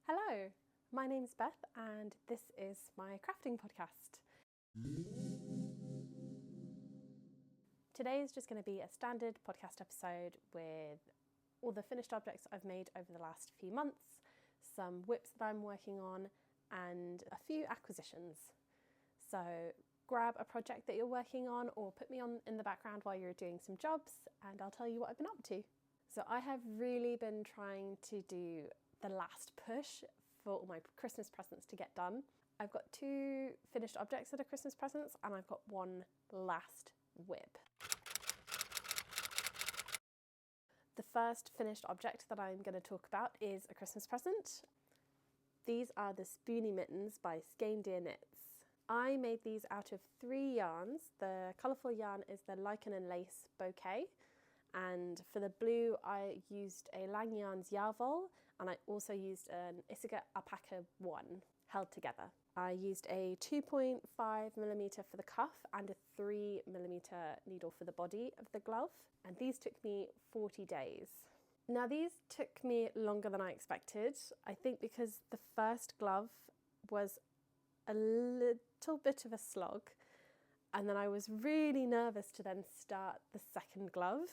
Hello, my name's Beth and this is my crafting podcast. Today is just going to be a standard podcast episode with all the finished objects I've made over the last few months, some whips that I'm working on, and a few acquisitions. So grab a project that you're working on or put me on in the background while you're doing some jobs and I'll tell you what I've been up to. So I have really been trying to do the last push for all my Christmas presents to get done. I've got 2 finished objects that are Christmas presents and I've got 1 last whip. The first finished object that I'm going to talk about is a Christmas present. These are the Spoonie Mittens by Skein Deer Knits. I made these out of 3 yarns. The colourful yarn is the Lichen and Lace Bouquet. And for the blue, I used a Lang Yarns Yarvol, and I also used an Issachar Alpaca 1 held together. I used a 2.5mm for the cuff and a 3mm needle for the body of the glove, and these took me 40 days. Now these took me longer than I expected, I think because the first glove was a little bit of a slog, and then I was really nervous to then start the second glove.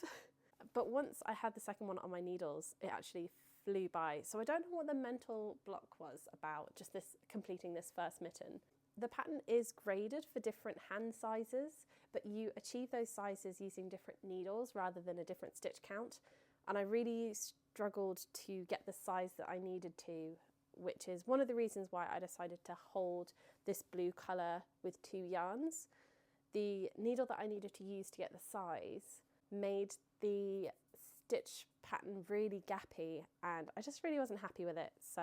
But once I had the second one on my needles, it actually flew by. So I don't know what the mental block was about just completing this first mitten. The pattern is graded for different hand sizes, but you achieve those sizes using different needles rather than a different stitch count. And I really struggled to get the size that I needed to, which is one of the reasons why I decided to hold this blue colour with 2 yarns. The needle that I needed to use to get the size made the stitch pattern really gappy and I just really wasn't happy with it, so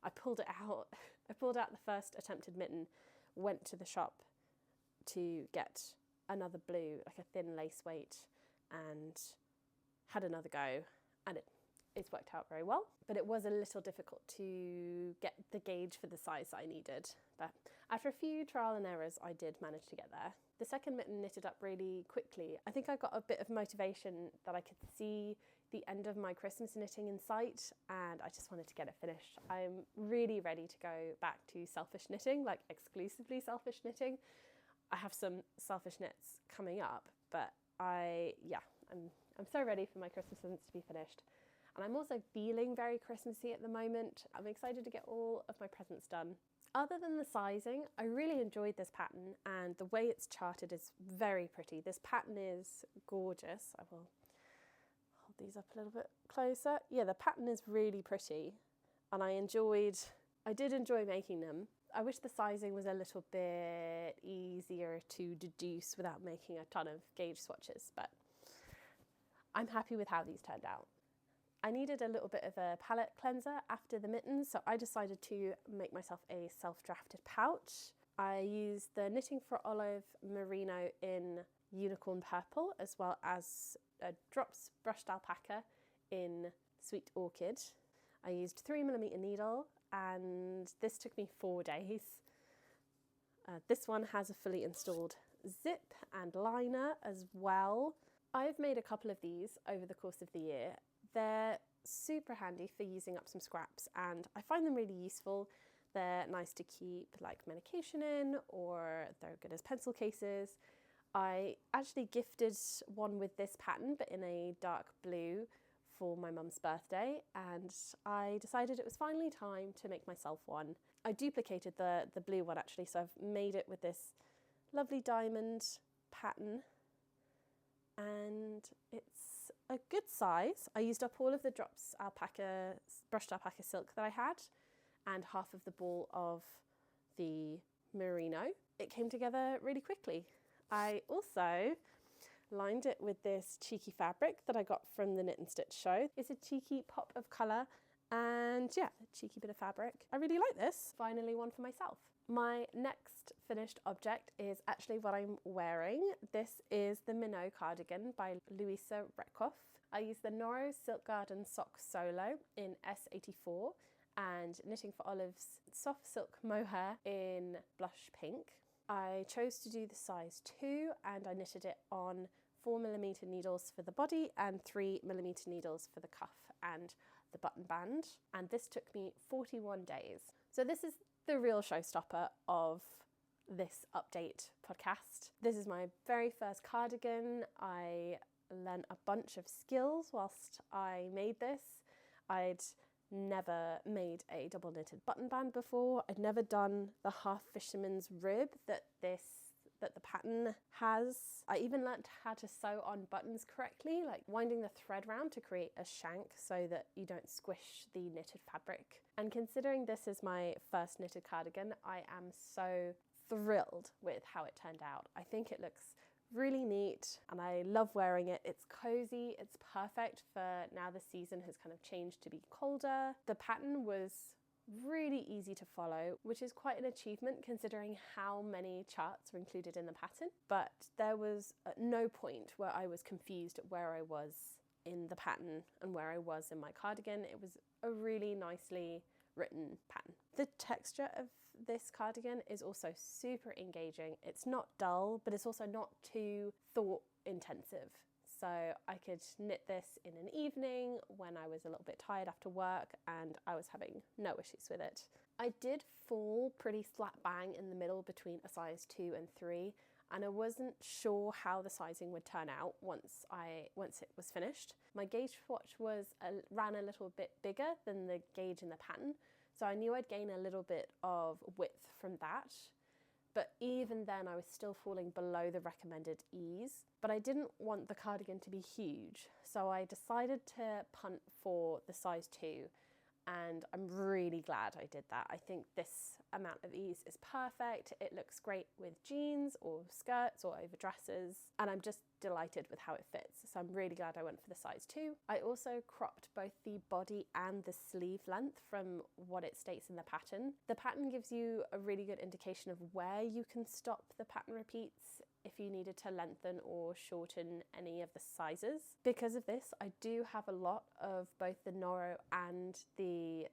I pulled it out. I pulled out the first attempted mitten, went to the shop to get another blue, like a thin lace weight, and had another go, and it's worked out very well, but it was a little difficult to get the gauge for the size I needed. But after a few trial and errors, I did manage to get there. The second mitten knitted up really quickly. I think I got a bit of motivation that I could see the end of my Christmas knitting in sight, and I just wanted to get it finished. I'm really ready to go back to selfish knitting, like exclusively selfish knitting. I have some selfish knits coming up, but I'm so ready for my Christmas presents to be finished. And I'm also feeling very Christmassy at the moment. I'm excited to get all of my presents done. Other than the sizing, I really enjoyed this pattern and the way it's charted is very pretty. This pattern is gorgeous. I will hold these up a little bit closer. Yeah, the pattern is really pretty and I did enjoy making them. I wish the sizing was a little bit easier to deduce without making a ton of gauge swatches, but I'm happy with how these turned out. I needed a little bit of a palette cleanser after the mittens, so I decided to make myself a self-drafted pouch. I used the Knitting for Olive Merino in Unicorn Purple, as well as a Drops Brushed Alpaca in Sweet Orchid. I used 3mm needle, and this took me 4 days. This one has a fully installed zip and liner as well. I've made a couple of these over the course of the year. They're super handy for using up some scraps and I find them really useful. They're nice to keep like medication in, or they're good as pencil cases. I actually gifted one with this pattern but in a dark blue for my mum's birthday, and I decided it was finally time to make myself one. I duplicated the blue one actually, so I've made it with this lovely diamond pattern. And it's a good size. I used up all of the Drops alpaca, brushed alpaca silk that I had and half of the ball of the merino. It came together really quickly. I also lined it with this cheeky fabric that I got from the Knit and Stitch show. It's a cheeky pop of colour and yeah, a cheeky bit of fabric. I really like this. Finally one for myself. My next finished object is actually what I'm wearing. This is the Minot cardigan by Louisa Retkoff. I used the Noro Silk Garden Sock Solo in S84 and Knitting for Olive's Soft Silk Mohair in Blush Pink. I chose to do the size 2 and I knitted it on 4mm needles for the body and 3mm needles for the cuff and the button band, and this took me 41 days. So this is the real showstopper of this update podcast. This is my very first cardigan. I learned a bunch of skills whilst I made this. I'd never made a double knitted button band before. I'd never done the half fisherman's rib that the pattern has. I even learnt how to sew on buttons correctly, like winding the thread round to create a shank so that you don't squish the knitted fabric. And considering this is my first knitted cardigan, I am so thrilled with how it turned out. I think it looks really neat and I love wearing it. It's cozy, it's perfect for now the season has kind of changed to be colder. The pattern was really easy to follow, which is quite an achievement considering how many charts are included in the pattern. But there was no point where I was confused at where I was in the pattern and where I was in my cardigan. It was a really nicely written pattern. The texture of this cardigan is also super engaging. It's not dull, but it's also not too thought intensive. So I could knit this in an evening when I was a little bit tired after work and I was having no issues with it. I did fall pretty slap bang in the middle between a size 2 and 3, and I wasn't sure how the sizing would turn out once it was finished. My gauge swatch ran a little bit bigger than the gauge in the pattern, so I knew I'd gain a little bit of width from that. But even then I was still falling below the recommended ease. But I didn't want the cardigan to be huge, so I decided to punt for the size 2, and I'm really glad I did that. I think this amount of ease is perfect. It looks great with jeans or skirts or over dresses, and I'm just delighted with how it fits. So I'm really glad I went for the size 2. I also cropped both the body and the sleeve length from what it states in the pattern. The pattern gives you a really good indication of where you can stop the pattern repeats if you needed to lengthen or shorten any of the sizes. Because of this, I do have a lot of both the Noro and the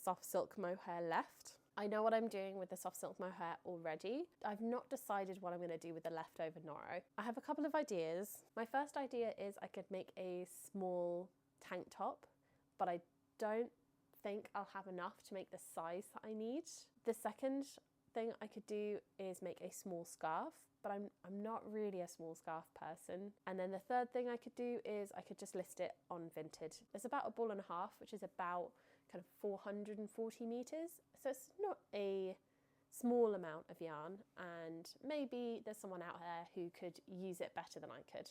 soft silk mohair left. I know what I'm doing with the soft silk mohair already. I've not decided what I'm going to do with the leftover Noro. I have a couple of ideas. My first idea is I could make a small tank top, but I don't think I'll have enough to make the size that I need. The second thing I could do is make a small scarf, but I'm not really a small scarf person. And then the third thing I could do is I could just list it on Vinted. There's about a ball and a half, which is about kind of 440 meters. So it's not a small amount of yarn, and maybe there's someone out there who could use it better than I could.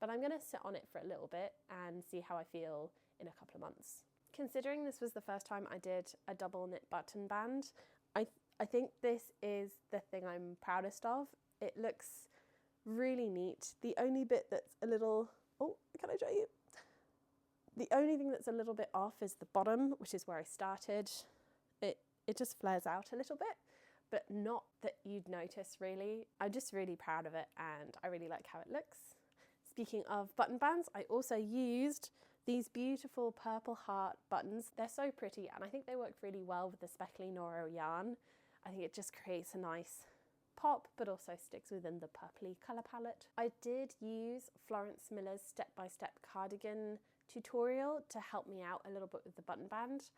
But I'm going to sit on it for a little bit and see how I feel in a couple of months. Considering this was the first time I did a double knit button band, I think this is the thing I'm proudest of. It looks really neat. The only bit that's a little, can I show you? The only thing that's a little bit off is the bottom, which is where I started. It just flares out a little bit, but not that you'd notice really. I'm just really proud of it and I really like how it looks. Speaking of button bands, I also used these beautiful purple heart buttons. They're so pretty and I think they work really well with the speckly Noro yarn. I think it just creates a nice pop, but also sticks within the purpley colour palette. I did use Florence Millers Step-By-Step Cardigan tutorial to help me out a little bit with the button band.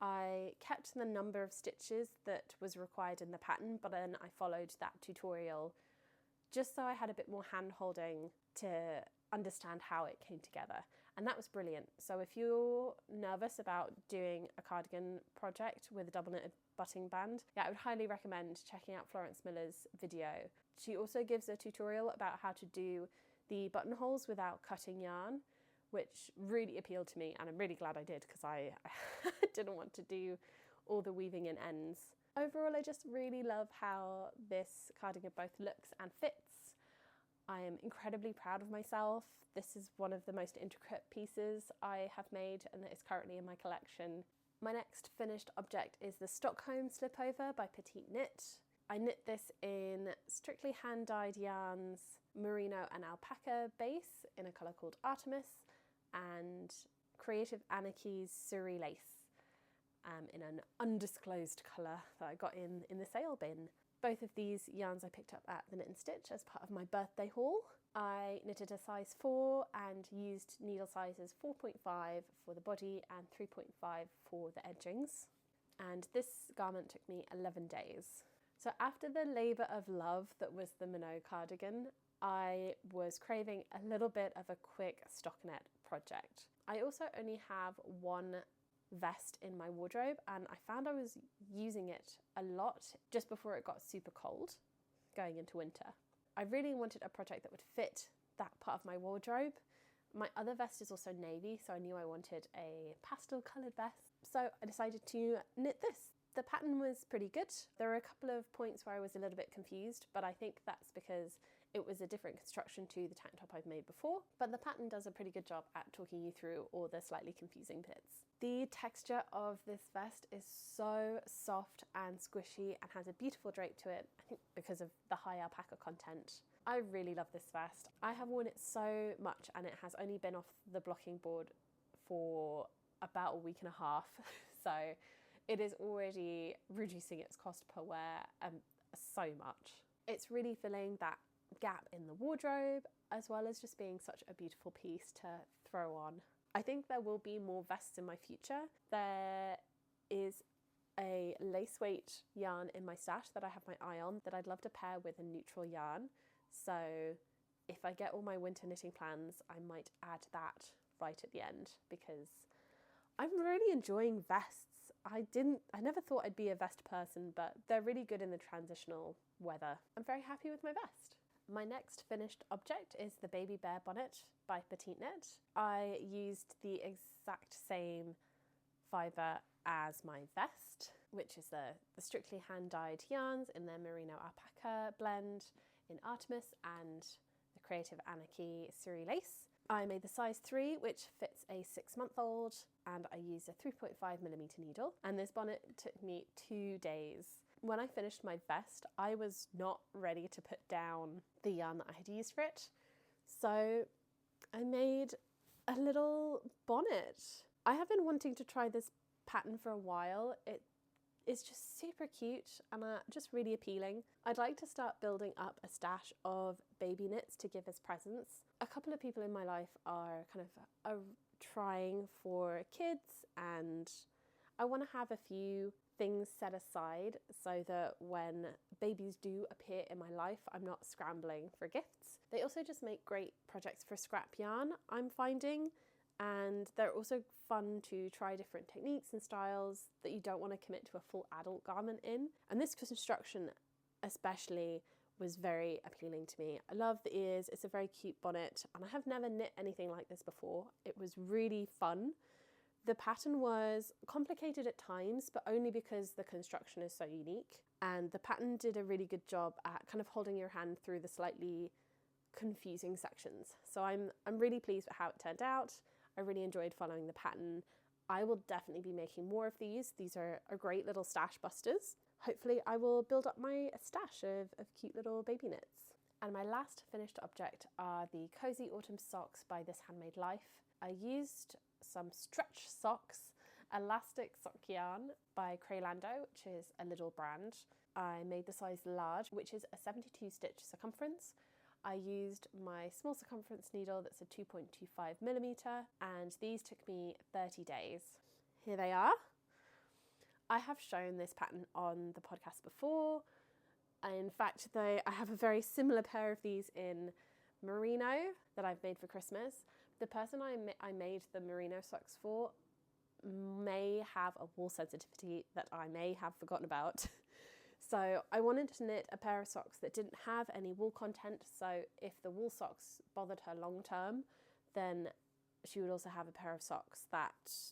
I kept the number of stitches that was required in the pattern, but then I followed that tutorial just so I had a bit more hand holding to understand how it came together. And that was brilliant. So if you're nervous about doing a cardigan project with a double knitted butting band, I would highly recommend checking out Florence Miller's video. She also gives a tutorial about how to do the buttonholes without cutting yarn, which really appealed to me, and I'm really glad I did because I didn't want to do all the weaving in ends. Overall, I just really love how this cardigan both looks and fits. I am incredibly proud of myself. This is one of the most intricate pieces I have made and that is currently in my collection. My next finished object is the Stockholm Slipover by Petite Knit. I knit this in strictly hand-dyed yarns, merino and alpaca base in a colour called Artemis, and Creative Anarchy's Surrey lace in an undisclosed colour that I got in the sale bin. Both of these yarns I picked up at the Knit and Stitch as part of my birthday haul. I knitted a size 4 and used needle sizes 4.5 for the body and 3.5 for the edgings. And this garment took me 11 days. So after the labour of love that was the Minot cardigan, I was craving a little bit of a quick stockinette project. I also only have one vest in my wardrobe, and I found I was using it a lot just before it got super cold going into winter. I really wanted a project that would fit that part of my wardrobe. My other vest is also navy, so I knew I wanted a pastel coloured vest. So I decided to knit this. The pattern was pretty good. There were a couple of points where I was a little bit confused, but I think that's because it was a different construction to the tank top I've made before. But the pattern does a pretty good job at talking you through all the slightly confusing bits. The texture of this vest is so soft and squishy and has a beautiful drape to it, I think because of the high alpaca content. I really love this vest. I have worn it so much and it has only been off the blocking board for about a week and a half. So it is already reducing its cost per wear so much. It's really filling that gap in the wardrobe, as well as just being such a beautiful piece to throw on. I think there will be more vests in my future. There is a lace weight yarn in my stash that I have my eye on that I'd love to pair with a neutral yarn. So if I get all my winter knitting plans, I might add that right at the end, because I'm really enjoying vests. I never thought I'd be a vest person, but they're really good in the transitional weather. I'm very happy with my vest. My next finished object is the Baby Bear Bonnet by Petite Knit. I used the exact same fibre as my vest, which is the strictly hand-dyed yarns in their merino alpaca blend in Artemis and the Creative Anarchy Suri lace. I made the size 3, which fits a 6-month-old, and I used a 3.5mm needle, and this bonnet took me 2 days. When I finished my vest, I was not ready to put down the yarn that I had used for it, so I made a little bonnet. I have been wanting to try this pattern for a while. It is just super cute and just really appealing. I'd like to start building up a stash of baby knits to give as presents. A couple of people in my life are kind of trying for kids, and I want to have a few things set aside so that when babies do appear in my life, I'm not scrambling for gifts. They also just make great projects for scrap yarn, I'm finding, and they're also fun to try different techniques and styles that you don't want to commit to a full adult garment in. And this construction especially was very appealing to me. I love the ears, it's a very cute bonnet, and I have never knit anything like this before. It was really fun. The pattern was complicated at times, but only because the construction is so unique. And the pattern did a really good job at kind of holding your hand through the slightly confusing sections. So I'm really pleased with how it turned out. I really enjoyed following the pattern. I will definitely be making more of these. These are great little stash busters. Hopefully I will build up my stash of cute little baby knits. And my last finished object are the Cozy Autumn Socks by This Handmade Life. I used some stretch socks, elastic sock yarn by Craylando, which is a little brand. I made the size large, which is a 72 stitch circumference. I used my small circumference needle that's a 2.25mm, and these took me 30 days. Here they are. I have shown this pattern on the podcast before. In fact, I have a very similar pair of these in merino that I've made for Christmas. The person I made the merino socks for may have a wool sensitivity that I may have forgotten about. So I wanted to knit a pair of socks that didn't have any wool content, so if the wool socks bothered her long term, then she would also have a pair of socks that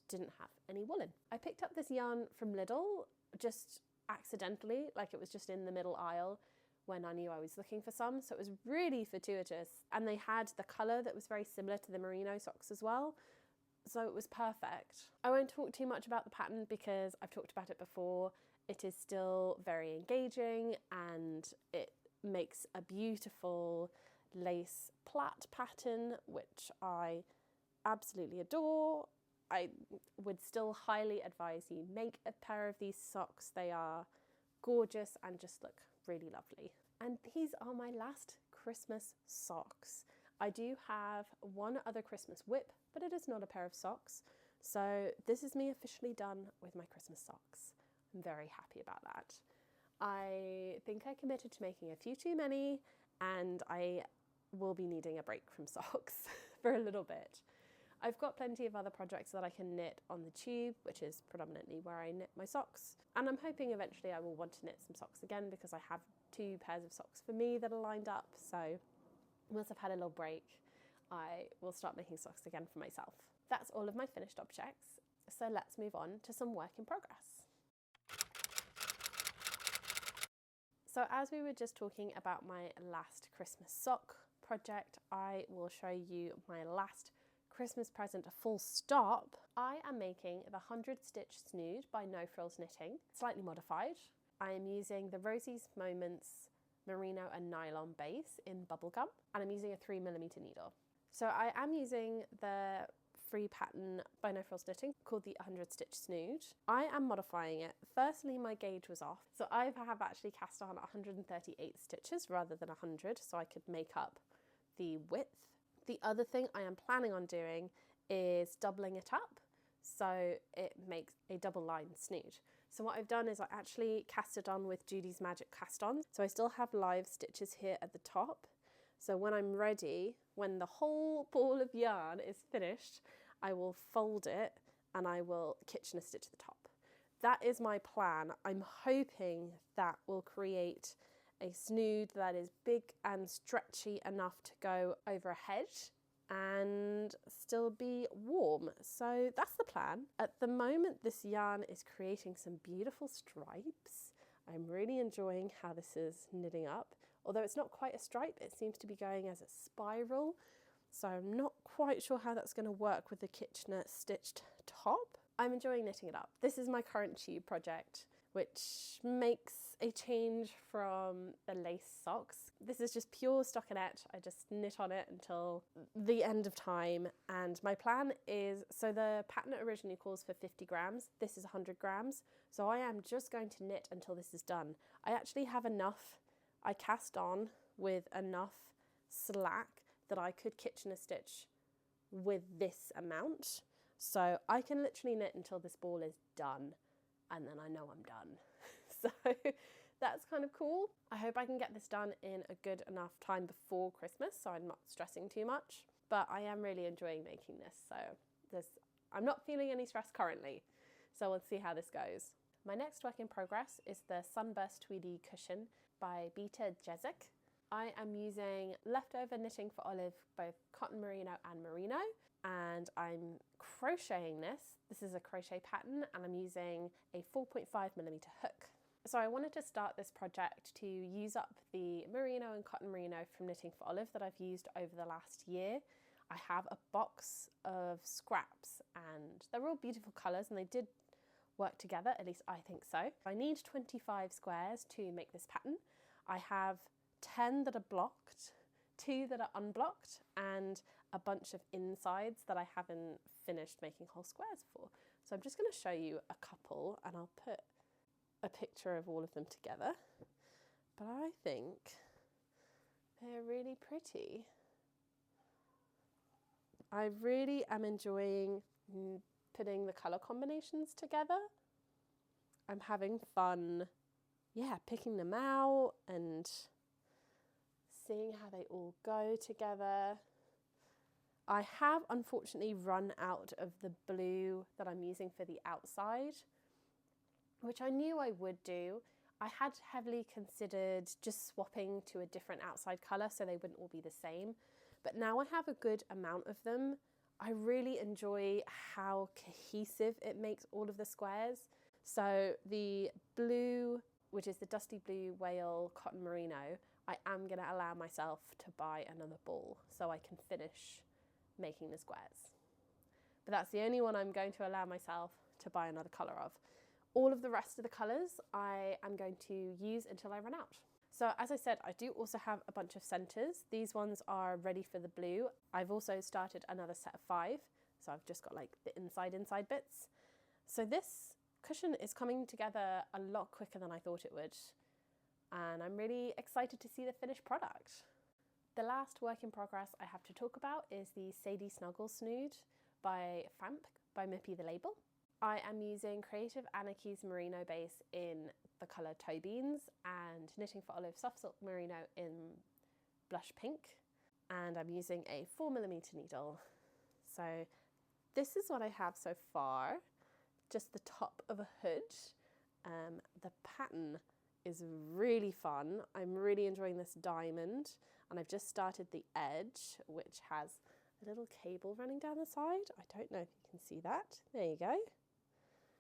didn't have any wool in. I picked up this yarn from Lidl just accidentally, like it was just in the middle aisle when I knew I was looking for some, so it was really fortuitous. And they had the colour that was very similar to the merino socks as well, so it was perfect. I won't talk too much about the pattern because I've talked about it before. It is still very engaging and it makes a beautiful lace plait pattern, which I absolutely adore. I would still highly advise you make a pair of these socks. They are gorgeous and just look really lovely. And these are my last Christmas socks. I do have one other Christmas whip, but it is not a pair of socks. So this is me officially done with my Christmas socks. I'm very happy about that. I think I committed to making a few too many, and I will be needing a break from socks for a little bit. I've got plenty of other projects that I can knit on the tube, which is predominantly where I knit my socks. And I'm hoping eventually I will want to knit some socks again, because I have 2 pairs of socks for me that are lined up. So once I've had a little break, I will start making socks again for myself. That's all of my finished objects. So let's move on to some work in progress. So as we were just talking about my last Christmas sock project, I will show you my last Christmas present, a full stop. I am making the 100 Stitch Snood by No Frills Knitting, slightly modified. I am using the Rosie's Moments merino and nylon base in bubblegum, and I'm using a 3mm needle. So I am using the free pattern by No Frills Knitting called the 100 Stitch Snood. I am modifying it. Firstly, my gauge was off, so I have actually cast on 138 stitches rather than 100, so I could make up the width. The other thing I am planning on doing is doubling it up so it makes a double line snood. So what I've done is I actually cast it on with Judy's Magic Cast On. So I still have live stitches here at the top. So when I'm ready, when the whole ball of yarn is finished, I will fold it and I will kitchen a stitch at the top. That is my plan. I'm hoping that will create a snood that is big and stretchy enough to go over a head and still be warm. So that's the plan. At the moment, this yarn is creating some beautiful stripes. I'm really enjoying how this is knitting up. Although it's not quite a stripe, it seems to be going as a spiral. So I'm not quite sure how that's going to work with the Kitchener stitched top. I'm enjoying knitting it up. This is my current tube project, which makes a change from the lace socks. This is just pure stockinette. I just knit on it until the end of time. And my plan is, so the pattern originally calls for 50 grams. This is 100 grams. So I am just going to knit until this is done. I actually have enough. I cast on with enough slack that I could kitchen a stitch with this amount. So I can literally knit until this ball is done, and then I know I'm done. So that's kind of cool. I hope I can get this done in a good enough time before Christmas so I'm not stressing too much. But I am really enjoying making this, so I'm not feeling any stress currently. So we'll see how this goes. My next work in progress is the Sunburst Tweedy Cushion by Beta Jezik. I am using leftover Knitting for Olive, both cotton merino and merino, and I'm crocheting this. This is a crochet pattern and I'm using a 4.5mm hook. So I wanted to start this project to use up the merino and cotton merino from Knitting for Olive that I've used over the last year. I have a box of scraps and they're all beautiful colours and they did work together, at least I think so. I need 25 squares to make this pattern. I have 10 that are blocked, 2 that are unblocked, and a bunch of insides that I haven't finished making whole squares for. So I'm just going to show you a couple and I'll put a picture of all of them together. But I think they're really pretty. I really am enjoying putting the colour combinations together. I'm having fun, picking them out and seeing how they all go together. I have unfortunately run out of the blue that I'm using for the outside, which I knew I would do. I had heavily considered just swapping to a different outside colour so they wouldn't all be the same. But now I have a good amount of them. I really enjoy how cohesive it makes all of the squares. So the blue, which is the Dusty Blue Whale Cotton Merino, I am going to allow myself to buy another ball so I can finish making the squares. But that's the only one I'm going to allow myself to buy another colour of. All of the rest of the colours I am going to use until I run out. So as I said, I do also have a bunch of centres. These ones are ready for the blue. I've also started another set of 5. So I've just got like the inside bits. So this cushion is coming together a lot quicker than I thought it would. And I'm really excited to see the finished product. The last work in progress I have to talk about is the Sadie Snuggle Snood by Famp by Mippy the Label. I am using Creative Anarchy's merino base in the colour Toe Beans and Knitting for Olive Soft Silk Merino in Blush Pink, and I'm using a 4mm needle. So this is what I have so far, just the top of a hood. The pattern is really fun. I'm really enjoying this diamond, and I've just started the edge, which has a little cable running down the side. I don't know if you can see that. There you go.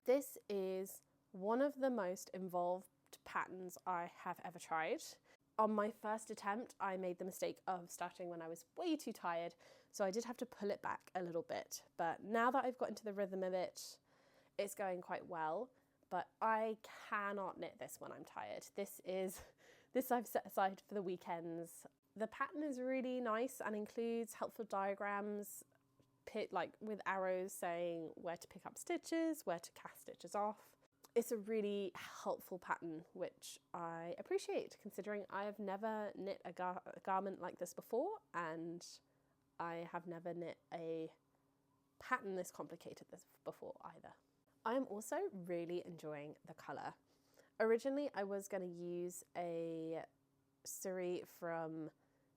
This is one of the most involved patterns I have ever tried. On my first attempt, I made the mistake of starting when I was way too tired, so I did have to pull it back a little bit. But now that I've got into the rhythm of it, it's going quite well. But I cannot knit this when I'm tired. This I've set aside for the weekends. The pattern is really nice and includes helpful diagrams, like with arrows saying where to pick up stitches, where to cast stitches off. It's a really helpful pattern, which I appreciate, considering I have never knit a garment like this before, and I have never knit a pattern this complicated before either. I am also really enjoying the colour. Originally, I was going to use a Surrey from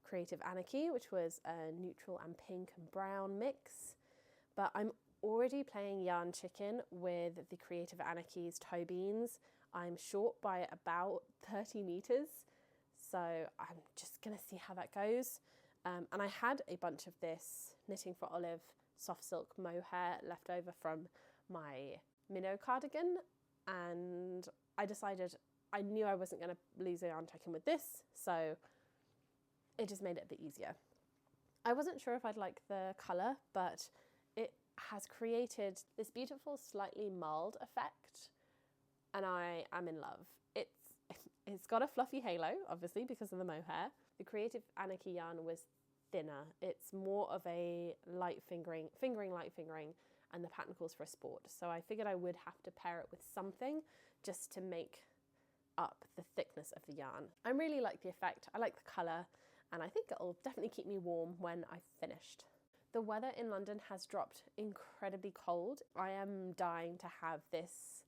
Creative Anarchy, which was a neutral and pink and brown mix, but I'm already playing Yarn Chicken with the Creative Anarchy's Toe Beans. I'm short by about 30 meters, so I'm just gonna see how that goes. And I had a bunch of this Knitting for Olive soft silk mohair left over from my minnow cardigan, and I decided I knew I wasn't gonna lose a Yarn Chicken with this, so it just made it a bit easier. I wasn't sure if I'd like the colour, but it has created this beautiful, slightly mulled effect, and I am in love. It's got a fluffy halo, obviously, because of the mohair. The Creative Anarchy yarn was thinner. It's more of a light fingering, light fingering, and the pattern calls for a sport. So I figured I would have to pair it with something just to make up the thickness of the yarn. I really like the effect. I like the colour, and I think it'll definitely keep me warm when I've finished. The weather in London has dropped incredibly cold. I am dying to have this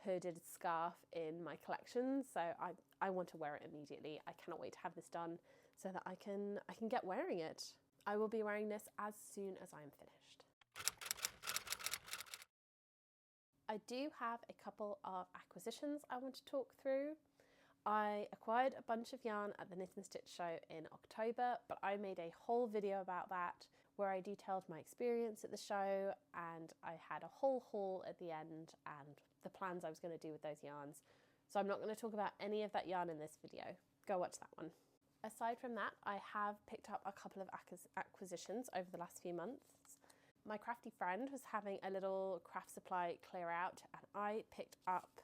hooded scarf in my collection, so I want to wear it immediately. I cannot wait to have this done so that I can get wearing it. I will be wearing this as soon as I'm finished. I do have a couple of acquisitions I want to talk through. I acquired a bunch of yarn at the Knit and Stitch show in October, but I made a whole video about that where I detailed my experience at the show, and I had a whole haul at the end and the plans I was going to do with those yarns. So I'm not going to talk about any of that yarn in this video. Go watch that one. Aside from that, I have picked up a couple of acquisitions over the last few months. My crafty friend was having a little craft supply clear out, and I picked up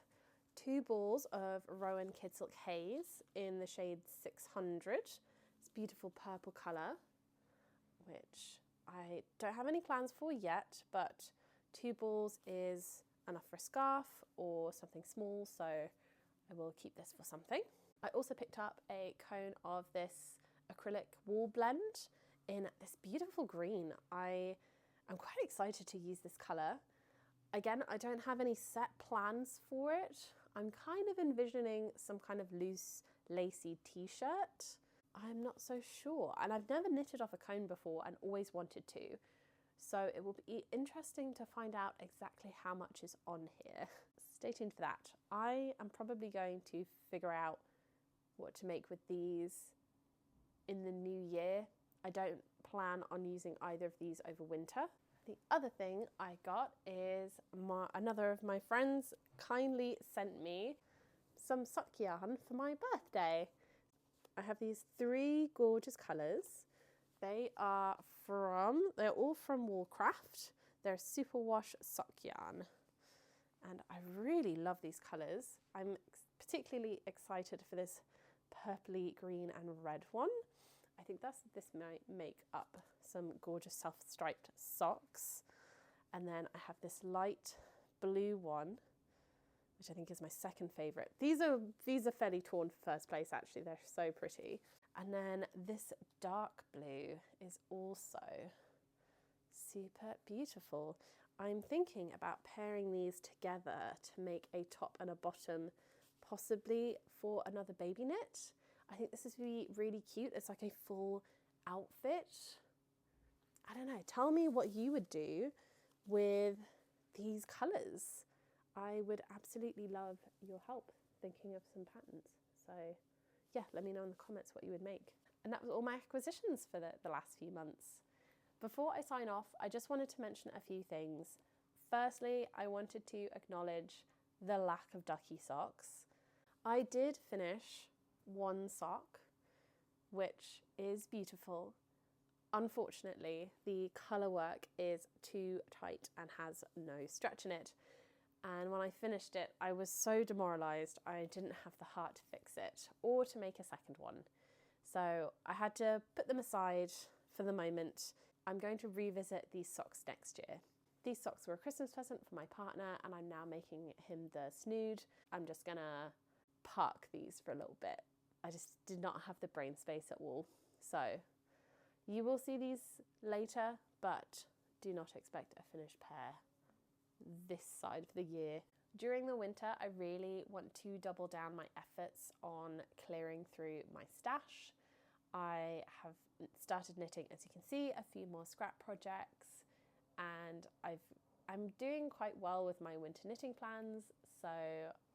2 balls of Rowan Kid Silk Haze in the shade 600. It's beautiful purple colour, which I don't have any plans for yet, but 2 balls is enough for a scarf or something small, so I will keep this for something. I also picked up a cone of this acrylic wool blend in this beautiful green. I'm quite excited to use this colour. Again, I don't have any set plans for it. I'm kind of envisioning some kind of loose, lacy t-shirt. I'm not so sure. And I've never knitted off a cone before and always wanted to. So it will be interesting to find out exactly how much is on here. Stay tuned for that. I am probably going to figure out what to make with these in the new year. I don't plan on using either of these over winter. The other thing I got is another of my friends kindly sent me some sock yarn for my birthday. I have these 3 gorgeous colours. They're all from Woolcraft. They're superwash sock yarn. And I really love these colours. I'm particularly excited for this purpley green and red one. I think this might make up some gorgeous self-striped socks. And then I have this light blue one, which I think is my second favourite. These are fairly torn for first place actually, they're so pretty. And then this dark blue is also super beautiful. I'm thinking about pairing these together to make a top and a bottom, possibly for another baby knit. I think this is really cute. It's like a full outfit. I don't know, tell me what you would do with these colours. I would absolutely love your help thinking of some patterns. So yeah, let me know in the comments what you would make. And that was all my acquisitions for the last few months. Before I sign off, I just wanted to mention a few things. Firstly, I wanted to acknowledge the lack of ducky socks. I did finish one sock, which is beautiful. Unfortunately, the colour work is too tight and has no stretch in it. And when I finished it, I was so demoralised, I didn't have the heart to fix it or to make a second one. So I had to put them aside for the moment. I'm going to revisit these socks next year. These socks were a Christmas present for my partner, and I'm now making him the snood. I'm just gonna park these for a little bit. I just did not have the brain space at all. So you will see these later, but do not expect a finished pair this side of the year. During the winter, I really want to double down my efforts on clearing through my stash. I have started knitting, as you can see, a few more scrap projects, and I'm doing quite well with my winter knitting plans, so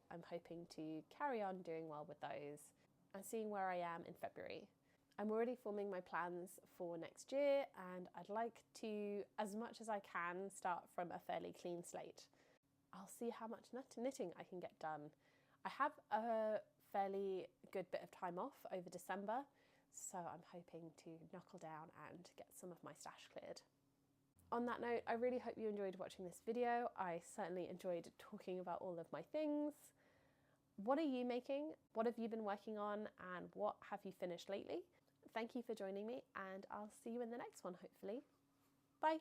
I'm hoping to carry on doing well with those and seeing where I am in February. I'm already forming my plans for next year, and I'd like to, as much as I can, start from a fairly clean slate. I'll see how much knitting I can get done. I have a fairly good bit of time off over December, so I'm hoping to knuckle down and get some of my stash cleared. On that note, I really hope you enjoyed watching this video. I certainly enjoyed talking about all of my things. What are you making? What have you been working on? And what have you finished lately? Thank you for joining me, and I'll see you in the next one, hopefully. Bye.